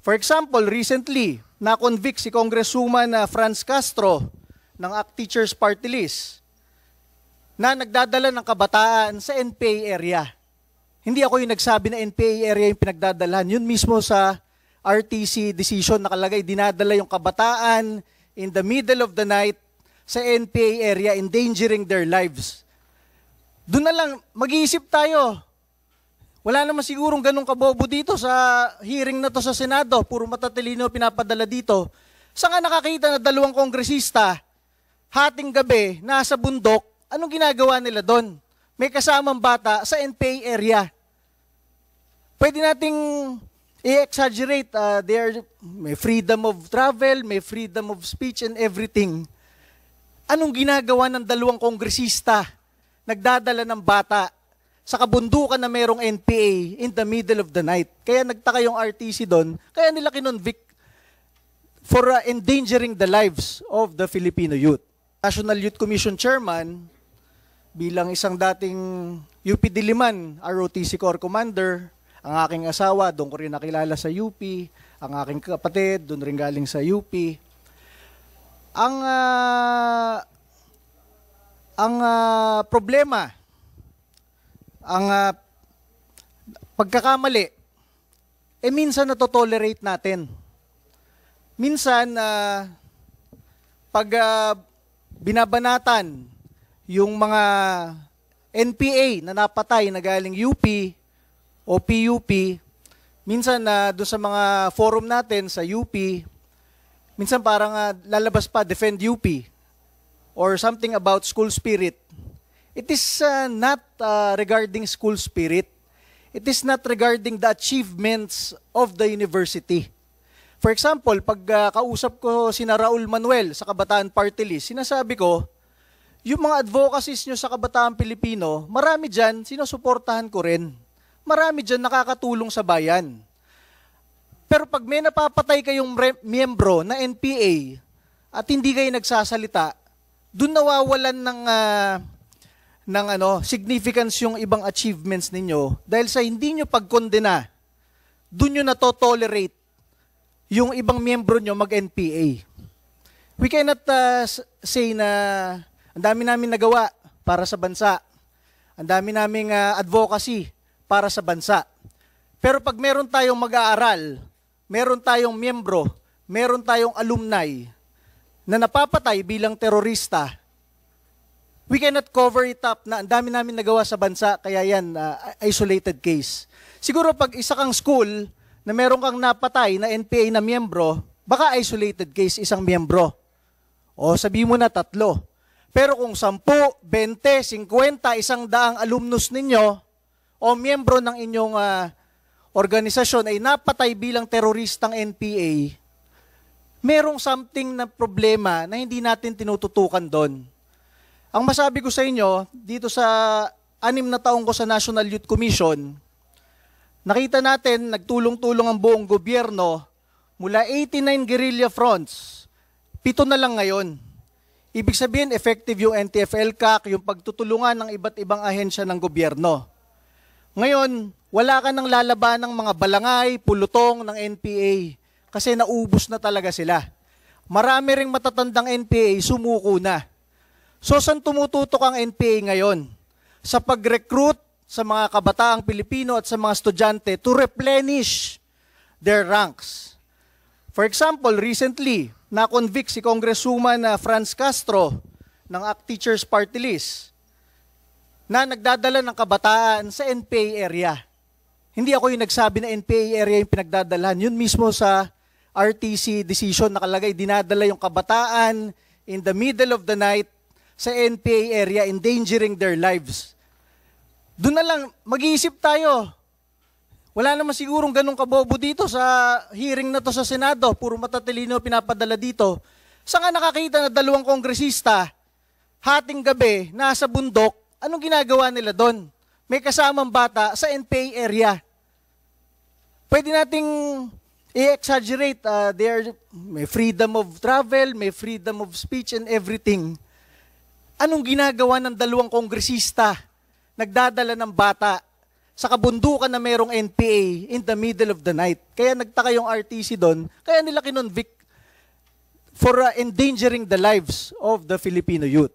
For example, recently, na-convict si Congresswoman Franz Castro ng ACT Teachers Party List na nagdadala ng kabataan sa NPA area. Hindi ako yung nagsabi na NPA area yung pinagdadalahan. Yun mismo sa RTC decision nakalagay, dinadala yung kabataan in the middle of the night sa NPA area, endangering their lives. Doon na lang, mag-iisip tayo. Wala naman sigurong ganun kabobo dito sa hearing na to sa Senado. Puro matatalino pinapadala dito. Saan nga nakakita na dalawang kongresista, hating gabi, nasa bundok, anong ginagawa nila doon? May kasamang bata sa NPA area. Pwede nating i-exaggerate. May freedom of travel, may freedom of speech and everything. Anong ginagawa ng dalawang kongresista? Nagdadala ng bata sa kabundukan na merong NPA in the middle of the night. Kaya nagtaka yung RTC doon, kaya nila kinonvict for endangering the lives of the Filipino youth. National Youth Commission Chairman, bilang isang dating UP Diliman, ROTC Corps Commander, ang aking asawa, doon ko rin nakilala sa UP, ang aking kapatid, doon rin galing sa UP. Ang problema, ang pagkakamali, minsan natotolerate natin. Minsan, pag binabanatan yung mga NPA na napatay na galing UP o PUP, minsan doon sa mga forum natin sa UP, minsan parang lalabas pa, defend UP or something about school spirit. It is not regarding school spirit. It is not regarding the achievements of the university. For example, pag kausap ko sina Raul Manuel sa Kabataan Party List, sinasabi ko, yung mga advocacies nyo sa Kabataan Pilipino, marami dyan, sinusuportahan ko rin. Marami dyan nakakatulong sa bayan. Pero pag may napapatay kayong miyembro na NPA at hindi kayo nagsasalita, dun nawawalan ng significance yung ibang achievements ninyo dahil sa hindi nyo pagkondena, dun nyo natotolerate yung ibang miyembro nyo mag-NPA. We cannot say na ang dami namin nagawa para sa bansa. Ang dami naming advocacy para sa bansa. Pero pag meron tayong mag-aaral, meron tayong miyembro, meron tayong alumni na napapatay bilang terorista, we cannot cover it up na ang dami namin nagawa sa bansa, kaya yan, isolated case. Siguro pag isa kang school na meron kang napatay na NPA na miyembro, baka isolated case isang miyembro. O sabi mo na 3. Pero kung 10, 20, 50, 100 alumnus ninyo o miyembro ng inyong organisasyon ay napatay bilang teroristang NPA, merong something na problema na hindi natin tinututukan doon. Ang masabi ko sa inyo, dito sa 6 na taong ko sa National Youth Commission, nakita natin, nagtulong-tulong ang buong gobyerno mula 89 guerrilla fronts, 7 na lang ngayon. Ibig sabihin, effective yung NTF-ELCAC, yung pagtutulungan ng iba't ibang ahensya ng gobyerno. Ngayon, wala ka nang lalaban ng mga balangay, pulutong ng NPA kasi naubos na talaga sila. Marami ring matatandang NPA, sumuko na. So, saan tumututok ang NPA ngayon? Sa pag-recruit sa mga kabataang Pilipino at sa mga estudyante to replenish their ranks. For example, recently, na-convict si Congresswoman Franz Castro ng ACT Teachers Party List na nagdadala ng kabataan sa NPA area. Hindi ako yung nagsabi na NPA area yung pinagdadalahan. Yun mismo sa RTC decision nakalagay, dinadala yung kabataan in the middle of the night sa NPA area, endangering their lives. Doon na lang, mag-iisip tayo. Wala naman sigurong ganun kabobo dito sa hearing na to sa Senado. Puro matatalino pinapadala dito. Saan nga nakakita na dalawang kongresista, hating gabi, nasa bundok, anong ginagawa nila doon? May kasamang bata sa NPA area. Pwede nating i-exaggerate. May freedom of travel, may freedom of speech and everything. Anong ginagawa ng dalawang kongresista nagdadala ng bata sa kabundukan na merong NPA in the middle of the night. Kaya nagtaka yung RTC doon, kaya nila kinonvict for endangering the lives of the Filipino youth.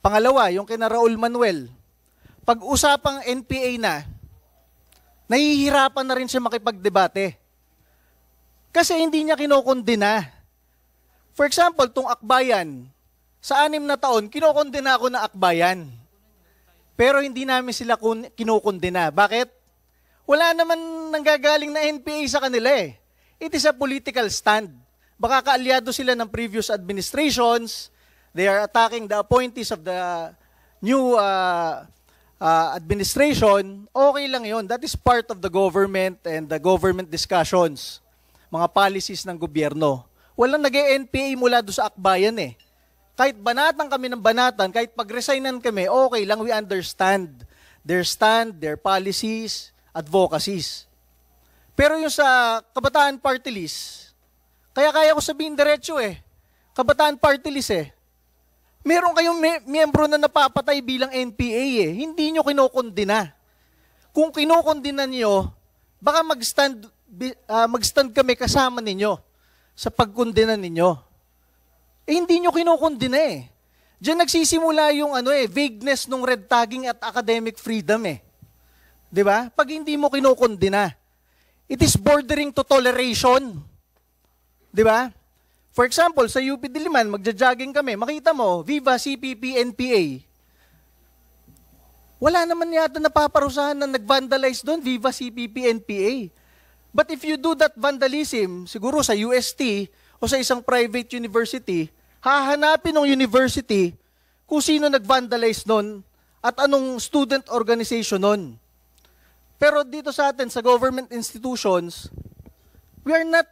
Pangalawa, yung kina Raul Manuel, pag-usapang NPA na, nahihirapan na rin siya makipagdebate. Kasi hindi niya kinokondena. For example, tong Akbayan, sa 6 na taon, kinokondena ako na Akbayan. Pero hindi namin sila kinokondena. Bakit? Wala naman nanggagaling na NPA sa kanila eh. It is a political stand. Baka kaalyado sila ng previous administrations. They are attacking the appointees of the new administration. Okay lang yon. That is part of the government and the government discussions. Mga policies ng gobyerno. Walang nag-NPA mula doon sa Akbayan eh. Kahit banatan kami ng banatan, kahit pag-resignan kami, okay lang, we understand their stand, their policies, advocacies. Pero yung sa Kabataan Party List, kaya ko sabihin diretso eh, Kabataan Party List eh, meron kayong miyembro na napapatay bilang NPA eh, hindi nyo kinokondena. Kung kinokondena nyo, baka mag-stand kami kasama ninyo sa pagkondena ninyo. Eh, hindi nyo kinokondena eh. Diyan nagsisimula yung vagueness ng red tagging at academic freedom eh. 'Di ba? Pag hindi mo kinokondena, it is bordering to toleration. 'Di ba? For example, sa UP Diliman, magja-jogging kami, makita mo, Viva CPP NPA. Wala naman yata napaparusahan na nag-vandalize doon, Viva CPP NPA. But if you do that vandalism, siguro sa UST o sa isang private university, hahanapin ng university kung sino nag-vandalize nun at anong student organization nun. Pero dito sa atin, sa government institutions, we are not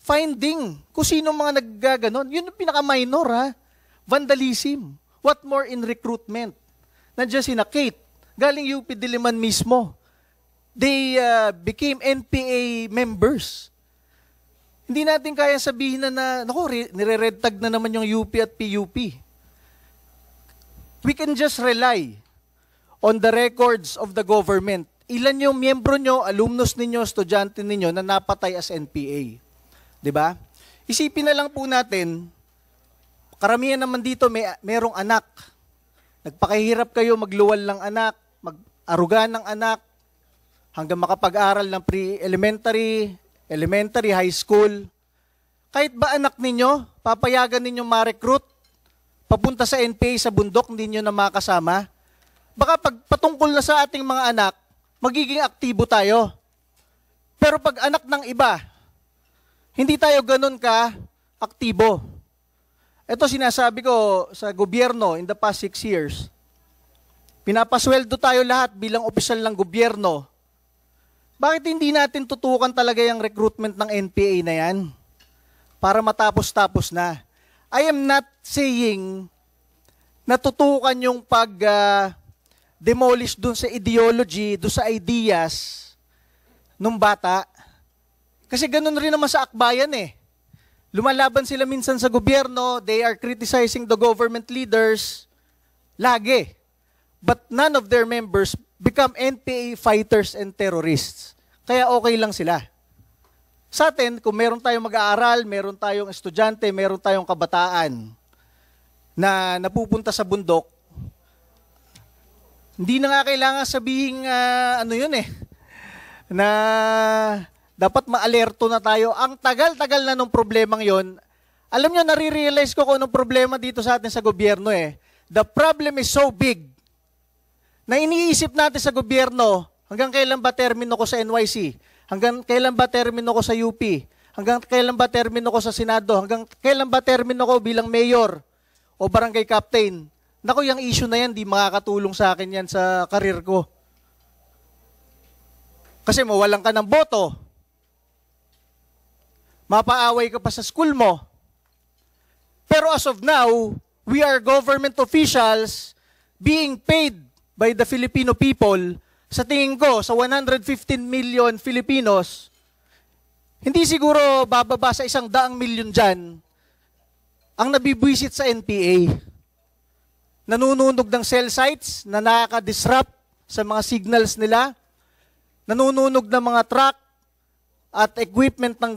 finding kung sino mga naggaganon. Yun yung pinaka-minor ha. Vandalism. What more in recruitment? Nandiyan sina Kate, galing UP Diliman mismo. They became NPA members. Hindi natin kaya sabihin na nire-red tag na naman yung UP at PUP. We can just rely on the records of the government. Ilan yung miyembro nyo, alumnus ninyo, estudyante ninyo na napatay as NPA. 'Di ba? Isipin na lang po natin, karamihan naman dito merong anak. Nagpakahirap kayo magluwal ng anak, mag-aruga ng anak, hanggang makapag-aral ng pre-elementary, elementary, high school. Kahit ba anak ninyo, papayagan ninyong ma-recruit, papunta sa NPA sa bundok, hindi nyo na makasama. Baka pag patungkol na sa ating mga anak, magiging aktibo tayo. Pero pag anak ng iba, hindi tayo ganun ka aktibo. Ito sinasabi ko sa gobyerno in the past 6 years. Pinapasweldo tayo lahat bilang opisyal ng gobyerno. Bakit hindi natin tutukan talaga yung recruitment ng NPA na yan? Para matapos-tapos na. I am not saying na tutukan yung pag-demolish dun sa ideology, dun sa ideas nung bata. Kasi ganun rin naman sa Akbayan eh. Lumalaban sila minsan sa gobyerno, they are criticizing the government leaders, lagi. But none of their members become NPA fighters and terrorists. Kaya okay lang sila. Sa atin, kung meron tayong mag-aaral, meron tayong estudyante, meron tayong kabataan na napupunta sa bundok, hindi na nga kailangan sabihin na dapat ma-alerto na tayo. Ang tagal-tagal na nung problemang yon. Alam nyo, nare-realize ko kung anong problema dito sa atin sa gobyerno eh. The problem is so big na iniisip natin sa gobyerno, hanggang kailan ba termino ko sa NYC? Hanggang kailan ba termino ko sa UP? Hanggang kailan ba termino ko sa Senado? Hanggang kailan ba termino ko bilang mayor o barangay captain? Naku, yung issue na yan, di makakatulong sa akin yan sa karir ko. Kasi mawalan ka ng boto. Mapaaway ka pa sa school mo. Pero as of now, we are government officials being paid by the Filipino people. Sa tingin ko, sa 115 million Filipinos, hindi siguro bababa sa 100 million dyan ang nabibwisit sa NPA. Nanununog ng cell sites na nakaka-disrupt sa mga signals nila, nanununog ng mga truck at equipment ng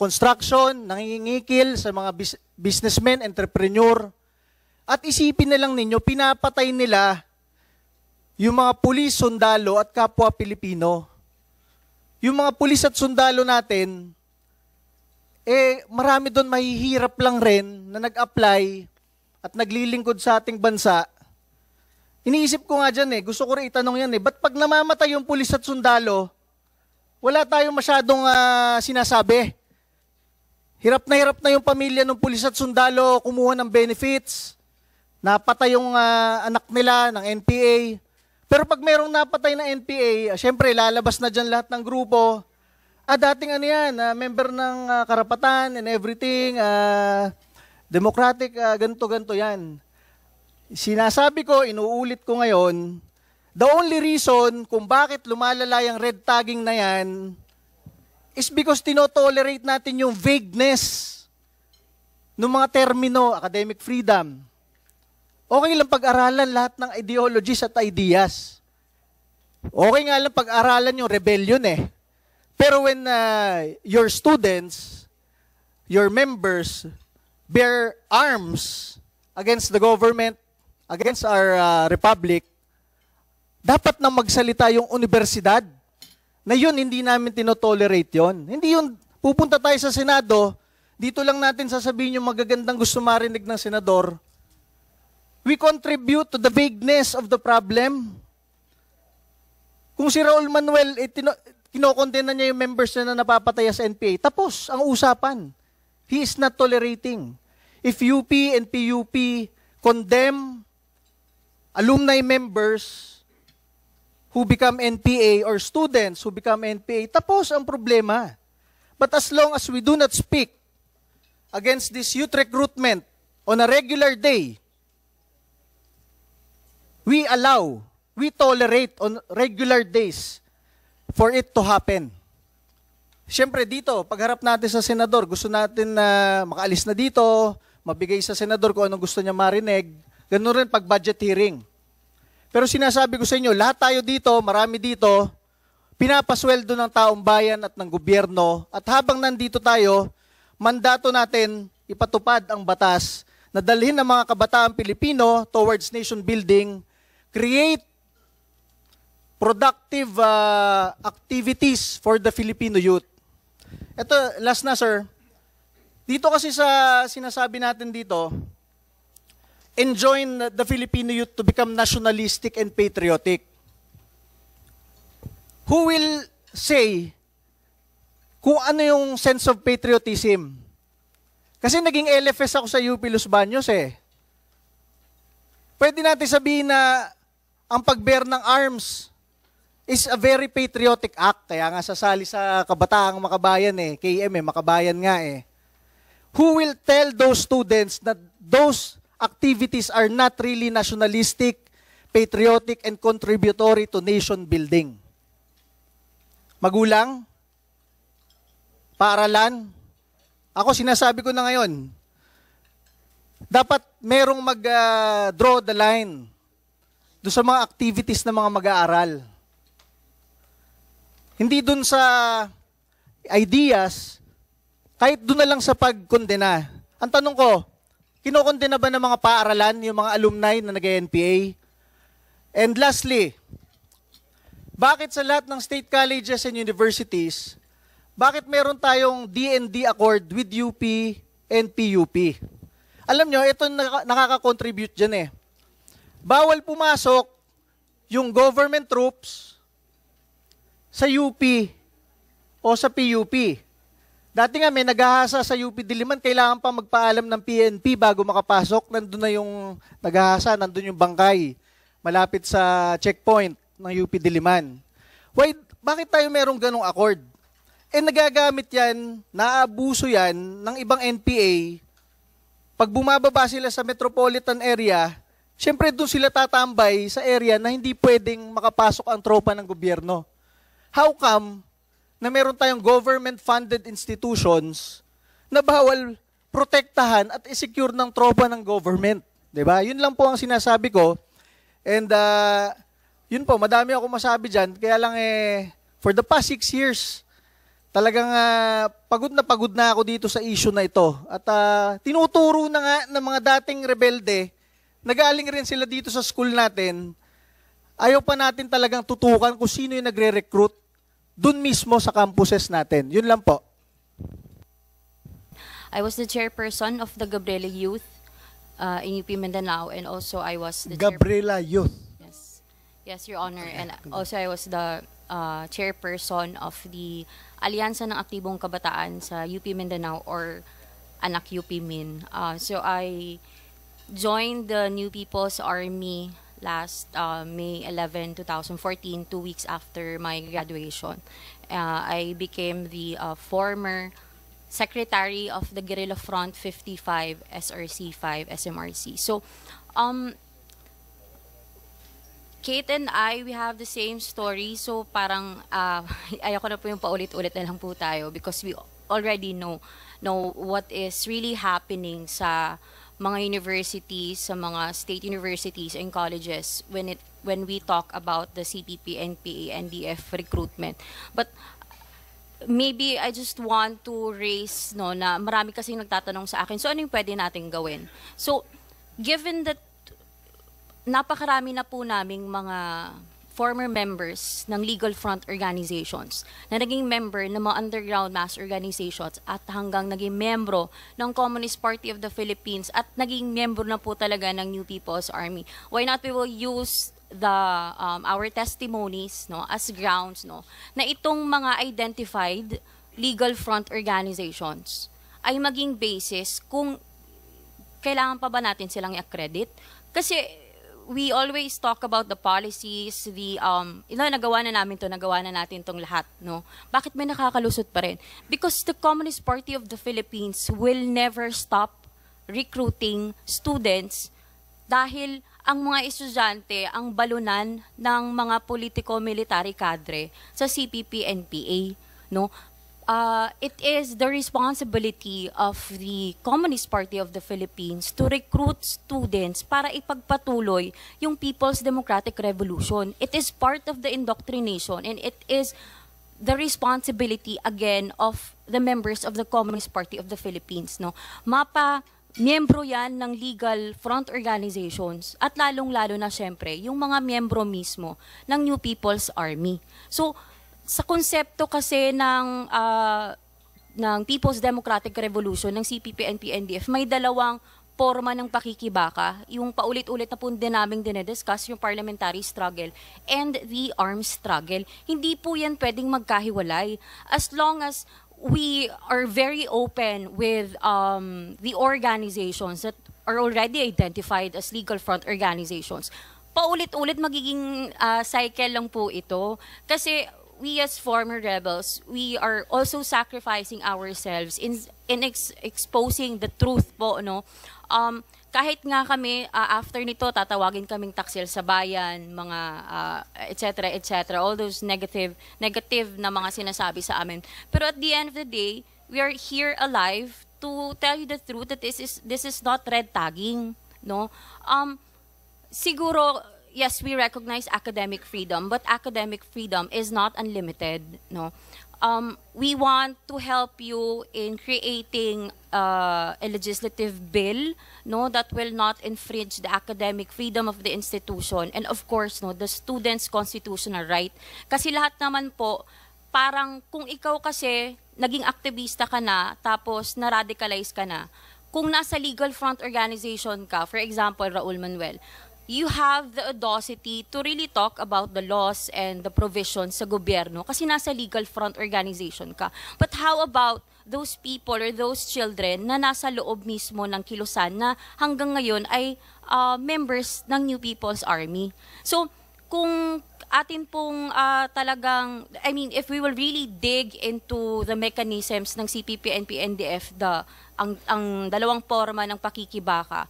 construction, nangingikil sa mga businessmen, entrepreneur. At isipin na lang ninyo, pinapatay nila yung mga pulis, sundalo at kapwa Pilipino. Yung mga pulis at sundalo natin, marami doon mahihirap lang rin na nag-apply at naglilingkod sa ating bansa. Iniisip ko nga dyan gusto ko rin itanong yan ba't pag namamatay yung pulis at sundalo, wala tayong masyadong sinasabi. Hirap na yung pamilya ng pulis at sundalo kumuha ng benefits. Napatay yung anak nila ng NPA. Pero pag mayroong napatay na NPA, syempre lalabas na dyan lahat ng grupo. Dating member ng karapatan and everything, democratic, ganto-ganto yan. Sinasabi ko, inuulit ko ngayon, the only reason kung bakit lumalala yung red tagging na yan is because tinotolerate natin yung vagueness ng mga termino, academic freedom. Okay lang pag-aralan lahat ng ideologies at ideas. Okay nga lang pag-aralan yung rebellion Pero when your students, your members, bear arms against the government, against our republic, dapat na magsalita yung universidad na yun, hindi namin tinotolerate yun. Hindi yun, pupunta tayo sa Senado, dito lang natin sasabihin yung magagandang gusto marinig ng senador. We contribute to the vagueness of the problem. Kung si Raul Manuel, kinokondena niya yung members na napapataya sa NPA, tapos ang usapan. He is not tolerating. If UP and PUP condemn alumni members who become NPA or students who become NPA, tapos ang problema. But as long as we do not speak against this youth recruitment on a regular day, we tolerate on regular days for it to happen. Siyempre dito, pagharap natin sa senador, gusto natin na makaalis na dito, mabigay sa senador kung anong gusto niya marinig. Ganun rin pag budget hearing. Pero sinasabi ko sa inyo, lahat tayo dito, marami dito, pinapasweldo ng taong bayan at ng gobyerno. At habang nandito tayo, mandato natin ipatupad ang batas na dalhin ng mga kabataang Pilipino towards nation building, create productive activities for the Filipino youth. Ito, last na sir. Dito kasi sa sinasabi natin dito, enjoin the Filipino youth to become nationalistic and patriotic. Who will say kung ano yung sense of patriotism? Kasi naging LFS ako sa UP Los Baños Pwede natin sabihin na ang pag-bear ng arms is a very patriotic act. Kaya nga sasali sa Kabataang Makabayan KM Makabayan nga Who will tell those students that those activities are not really nationalistic, patriotic, and contributory to nation building? Magulang? Paaralan? Ako sinasabi ko na ngayon, dapat merong mag-draw the line doon sa mga activities ng mga mag-aaral. Hindi doon sa ideas, kahit doon na lang sa pagkondena. Ang tanong ko, kinokondena ba ng mga paaralan, yung mga alumni na nag-NPA? And lastly, bakit sa lahat ng state colleges and universities, bakit meron tayong D&D accord with UP and PUP? Alam nyo, ito nakaka-contribute dyan Bawal pumasok yung government troops sa UP o sa PUP. Dati nga may naghahasa sa UP Diliman, kailangan pa magpaalam ng PNP bago makapasok. Nandun na yung naghahasa, nandun yung bangkay, malapit sa checkpoint ng UP Diliman. Bakit tayo merong ganong accord? Nagagamit yan, naaabuso yan ng ibang NPA. Pag bumababa sila sa metropolitan area, syempre doon sila tatambay sa area na hindi pwedeng makapasok ang tropa ng gobyerno. How come na meron tayong government-funded institutions na bawal protektahan at isecure ng tropa ng government? Diba? Yun lang po ang sinasabi ko. And yun po, madami ako masabi dyan. Kaya lang For the past 6 years, talagang pagod na ako dito sa issue na ito. At tinuturo na nga ng mga dating rebelde, nagaling rin sila dito sa school natin, ayaw pa natin talagang tutukan kung sino yung nagre-recruit dun mismo sa campuses natin. Yun lang po. I was the chairperson of the Gabriela Youth in UP Mindanao, and also I was the Gabriela Youth. Yes, Your Honor. And also I was the chairperson of the Alyansa ng Aktibong Kabataan sa UP Mindanao, or Anak UP Min. So I joined the New People's Army last May 11, 2014, 2 weeks after my graduation. I became the former Secretary of the Guerrilla Front 55, SRC5, SMRC. So, Kate and I, we have the same story. So, parang, ayoko na po yung paulit-ulit na lang po tayo, because we already know what is really happening sa mga universities, sa mga state universities and colleges when we talk about the CPP, NPA, NDF recruitment. But maybe I just want to raise na marami kasing nagtatanong sa akin, so ano yung pwede nating gawin? So, given that napakarami na po naming mga former members ng legal front organizations na naging member ng mga underground mass organizations at hanggang naging membro ng Communist Party of the Philippines at naging membro na po talaga ng New People's Army, why not we will use our testimonies as grounds na itong mga identified legal front organizations ay maging basis kung kailangan pa ba natin silang i-accredit. Kasi we always talk about the policies, nagawa na natin tong lahat, Bakit may nakakalusot pa rin? Because the Communist Party of the Philippines will never stop recruiting students dahil ang mga estudyante ang balunan ng mga politiko-military cadre sa CPP-NPA, it is the responsibility of the Communist Party of the Philippines to recruit students para ipagpatuloy yung People's Democratic Revolution. It is part of the indoctrination, and it is the responsibility again of the members of the Communist Party of the Philippines. Miyembro yan ng legal front organizations at lalong-lalo na syempre yung mga miyembro mismo ng New People's Army. So, sa konsepto kasi ng People's Democratic Revolution, ng CPP, NP, NDF, may dalawang forma ng pakikibaka. Yung paulit-ulit na po din naming dinediscuss, yung parliamentary struggle and the armed struggle. Hindi po yan pwedeng magkahiwalay. As long as we are very open with the organizations that are already identified as legal front organizations, paulit-ulit magiging cycle lang po ito. Kasi we as former rebels, we are also sacrificing ourselves in exposing the truth po, kahit nga kami, after nito, tatawagin kaming taksil sa bayan, mga etc., all those negative na mga sinasabi sa amin. Pero at the end of the day, we are here alive to tell you the truth that this is not red tagging, siguro, yes, we recognize academic freedom, but academic freedom is not unlimited, we want to help you in creating a legislative bill that will not infringe the academic freedom of the institution, and of course the students' constitutional right. Kasi lahat naman po, parang kung ikaw kasi naging aktivista ka na tapos na-radicalize ka na, kung nasa legal front organization ka, for example Raul Manuel, you have the audacity to really talk about the laws and the provisions sa gobyerno kasi nasa legal front organization ka. But how about those people or those children na nasa loob mismo ng kilusan na hanggang ngayon ay members ng New People's Army? So, kung atin pong talagang, if we will really dig into the mechanisms ng CPP, NP, NDF, ang dalawang forma ng pakikibaka,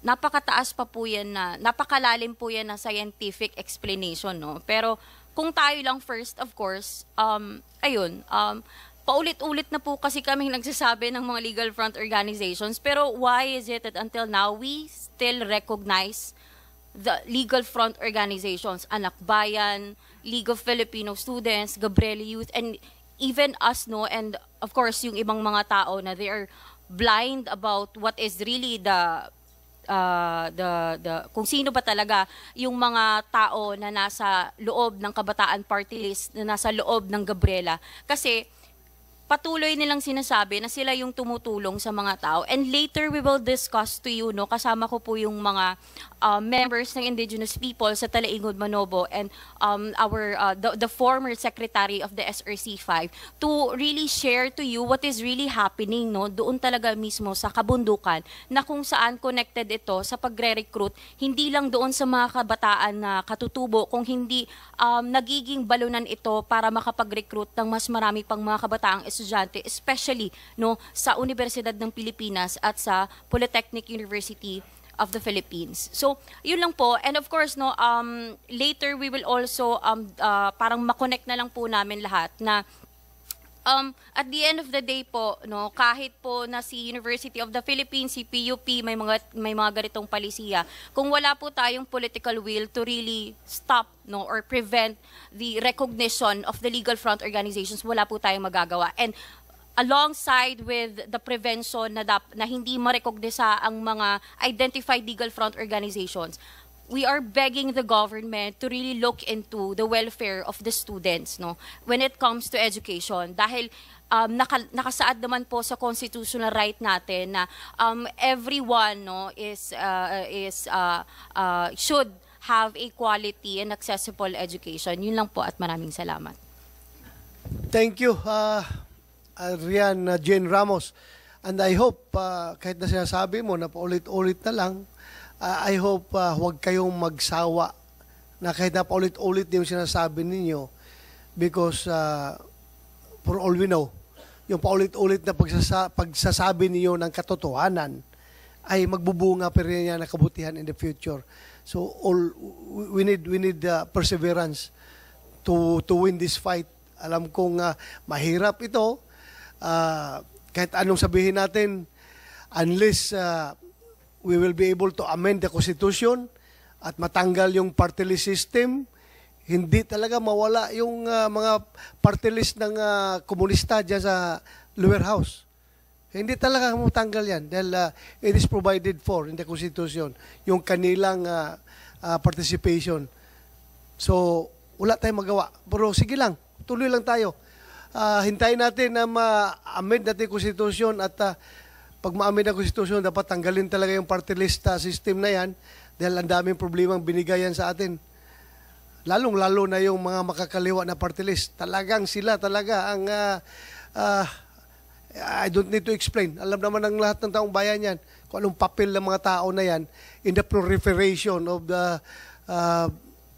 napakataas pa po yan napakalalim po yan na scientific explanation, Pero kung tayo lang first, of course, paulit-ulit na po kasi kaming nagsasabi ng mga legal front organizations, pero why is it that until now we still recognize the legal front organizations, Anak Bayan, League of Filipino Students, Gabriela Youth, and even us, no, and of course yung ibang mga tao na they are blind about what is really kung sino ba talaga yung mga tao na nasa loob ng Kabataan Party List, na nasa loob ng Gabriela. Kasi patuloy nilang sinasabi na sila yung tumutulong sa mga tao. And later we will discuss to you, no, kasama ko po yung mga members ng indigenous people sa Talaingod, Manobo, and the former secretary of the SRC5 to really share to you what is really happening, no, doon talaga mismo sa kabundukan, na kung saan connected ito sa pagre-recruit, hindi lang doon sa mga kabataan na katutubo, kung hindi nagiging balunan ito para makapag-recruit ng mas marami pang mga kabataang estudyante, especially, no, sa Universidad ng Pilipinas at sa Polytechnic University of the Philippines. So, yun lang po. And of course, no, later we will also parang makonect na lang po namin lahat na at the end of the day po, no, kahit po na si University of the Philippines, si PUP, may mga ganitong palisiya, kung wala po tayong political will to really stop, no, or prevent the recognition of the legal front organizations, wala po tayong magagawa. And alongside with the prevention na hindi marekognisa ang mga identified legal front organizations, we are begging the government to really look into the welfare of the students, no, when it comes to education. Dahil nakasaad naman po sa constitutional right natin na everyone, no, should have a quality and accessible education. Yun lang po at maraming salamat. Thank you, Rian Jane Ramos. And I hope, kahit na sinasabi mo na paulit-ulit na lang, I hope huwag kayong magsawa na kahit na paulit-ulit yung sinasabi ninyo, because for all we know, yung paulit-ulit na pagsasabi ninyo ng katotohanan ay magbubunga pa rin yan na kabutihan in the future. So we need perseverance to win this fight. Alam kong mahirap ito, kahit anong sabihin natin, unless we will be able to amend the Constitution at matanggal yung party list system, hindi talaga mawala yung mga party list ng komunista dyan sa lower house. Hindi talaga matanggal yan dahil it is provided for in the Constitution, yung kanilang participation. So, wala tayong magawa. Pero sige lang, tuloy lang tayo. Hintayin natin na ma-amend natin yung Constitution at pag ma-amend ang Constitution, dapat tanggalin talaga yung party list system na yan dahil ang daming problemang binigayan sa atin. Lalong-lalo na yung mga makakaliwa na party list. Talagang sila talaga ang I don't need to explain. Alam naman ng lahat ng taong bayan yan kung anong papel ng mga tao na yan in the proliferation of the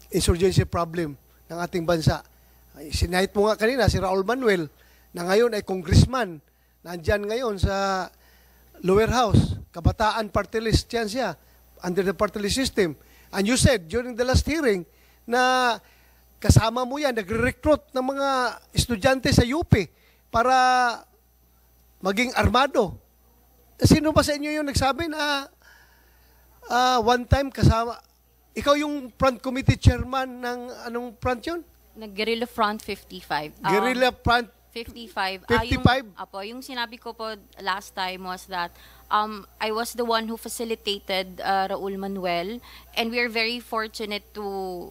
insurgency problem ng ating bansa. Sinahit mo nga kanina si Raul Manuel na ngayon ay congressman. Nandyan ngayon sa lower house, kabataan party list yan siya, under the party list system. And you said during the last hearing na kasama mo yan, nagre-recruit ng mga estudyante sa UP para maging armado. Sino ba sa inyo yung nagsabi na one time kasama, ikaw yung front committee chairman ng anong front yun? Nag-Guerrilla Front 55. Guerrilla Front 55. 55? Yung sinabi ko po last time was that I was the one who facilitated Raul Manuel, and we're very fortunate to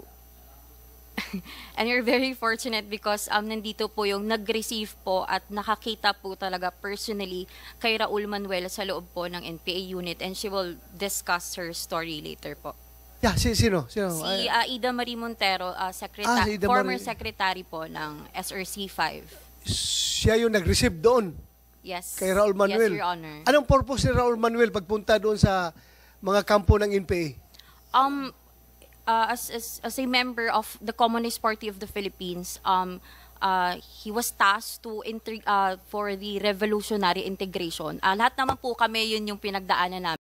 and we're very fortunate because nandito po yung nag-receive po at nakakita po talaga personally kay Raul Manuel sa loob po ng NPA unit, and she will discuss her story later po. Yeah, sino? Si Ida Marie Montero, si Ida former secretary po ng SRC5. Siya yung nag-receive doon. Yes. Kay Raul Manuel. Yes, Your Honor. Anong purpose ni Raul Manuel pagpunta doon sa mga kampo ng NPA? As a member of the Communist Party of the Philippines, he was tasked to for the revolutionary integration. Lahat naman po kami, yun yung pinagdaanan namin.